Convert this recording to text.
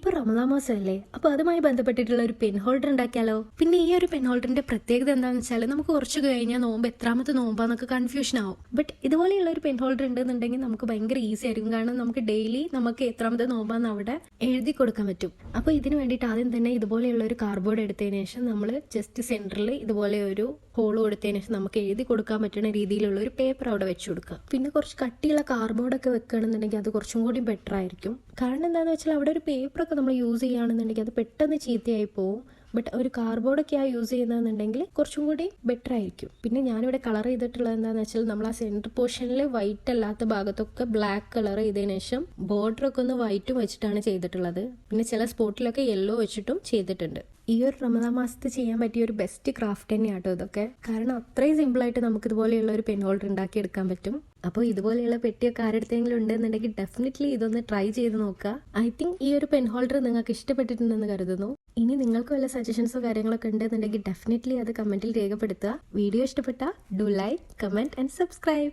ഇപ്പൊ റമദാൻ മാസമല്ലേ, അപ്പൊ അതുമായി ബന്ധപ്പെട്ടിട്ടുള്ള ഒരു പെൻ ഹോൾഡർ ഉണ്ടാക്കിയാലോ. പിന്നെ ഈ ഒരു പെൻ ഹോൾഡറിന്റെ പ്രത്യേകത എന്താണെന്ന് വെച്ചാൽ നമുക്ക് കുറച്ച് കഴിഞ്ഞാൽ നോമ്പ് എത്രാമത്തെ നോമ്പാന്നൊക്കെ കൺഫ്യൂഷൻ ആവും. ബട്ട് ഇതുപോലെയുള്ള ഒരു പെൻ ഹോൾഡർ ഉണ്ടെന്നുണ്ടെങ്കിൽ നമുക്ക് ഭയങ്കര ഈസി ആയിരിക്കും. കാരണം നമുക്ക് ഡെയിലി നമുക്ക് എത്രാമത്തെ നോമ്പാന്ന് അവിടെ എഴുതി കൊടുക്കാൻ പറ്റും. അപ്പൊ ഇതിന് വേണ്ടിയിട്ട് ആദ്യം തന്നെ ഇതുപോലെയുള്ള ഒരു കാർഡ്ബോർഡ് എടുത്തതിന് ശേഷം നമ്മൾ ജസ്റ്റ് സെന്ററിൽ ഇതുപോലെ ഒരു ഹോൾ കൊടുത്തതിന് ശേഷം നമുക്ക് എഴുതി കൊടുക്കാൻ പറ്റുന്ന രീതിയിലുള്ള ഒരു പേപ്പർ അവിടെ വെച്ച് കൊടുക്കുക. പിന്നെ കുറച്ച് കട്ടിയുള്ള കാർഡ്ബോർഡൊക്കെ വെക്കുകയാണെന്നുണ്ടെങ്കിൽ അത് കുറച്ചും കൂടി ബെറ്റർ ആയിരിക്കും. കാരണം എന്താണെന്ന് വെച്ചാൽ അവിടെ ഒരു പേപ്പറൊക്കെ നമ്മൾ യൂസ് ചെയ്യുകയാണെന്നുണ്ടെങ്കിൽ അത് പെട്ടെന്ന് ചീത്തയായി പോകും. ബട്ട് ഒരു കാർഡ്ബോർഡൊക്കെ യൂസ് ചെയ്യുന്നതെന്നുണ്ടെങ്കിൽ കുറച്ചും കൂടി ബെറ്റർ ആയിരിക്കും. പിന്നെ ഞാനിവിടെ കളർ ചെയ്തിട്ടുള്ളത് എന്താണെന്ന് വെച്ചാൽ നമ്മൾ ആ സെൻറ്റർ പോർഷനിൽ വൈറ്റ് അല്ലാത്ത ഭാഗത്തൊക്കെ ബ്ലാക്ക് കളർ ചെയ്തതിനു ശേഷം ബോർഡറൊക്കെ ഒന്ന് വൈറ്റും വെച്ചിട്ടാണ് ചെയ്തിട്ടുള്ളത്. പിന്നെ ചില സ്പോട്ടിലൊക്കെ യെല്ലോ വെച്ചിട്ടും ചെയ്തിട്ടുണ്ട്. ഈ ഒരു റമദാൻ മാസത്ത് ചെയ്യാൻ പറ്റിയ ഒരു ബെസ്റ്റ് ക്രാഫ്റ്റ് തന്നെയാട്ടോ ഇതൊക്കെ. കാരണം അത്രയും സിമ്പിളായിട്ട് നമുക്ക് ഇതുപോലെയുള്ള ഒരു പെൻ ഹോൾഡർ ഉണ്ടാക്കി എടുക്കാൻ പറ്റും. അപ്പോൾ ഇതുപോലെയുള്ള പെട്ടിയൊക്കെ ആരെടുത്തെങ്കിലും ഉണ്ടെന്നുണ്ടെങ്കിൽ ഡെഫിനറ്റ്ലി ഇതൊന്ന് ട്രൈ ചെയ്ത് നോക്കുക. ഐ തിങ്ക് ഈ ഒരു പെൻ ഹോൾഡർ നിങ്ങൾക്ക് ഇഷ്ടപ്പെട്ടിട്ടുണ്ടെന്ന് കരുതുന്നു. ഇനി നിങ്ങൾക്ക് വല്ല സജഷൻസോ കാര്യങ്ങളൊക്കെ ഉണ്ടെന്നുണ്ടെങ്കിൽ ഡെഫിനറ്റ്ലി അത് കമന്റിൽ രേഖപ്പെടുത്തുക. വീഡിയോ ഇഷ്ടപ്പെട്ടാൽ do like, comment and subscribe.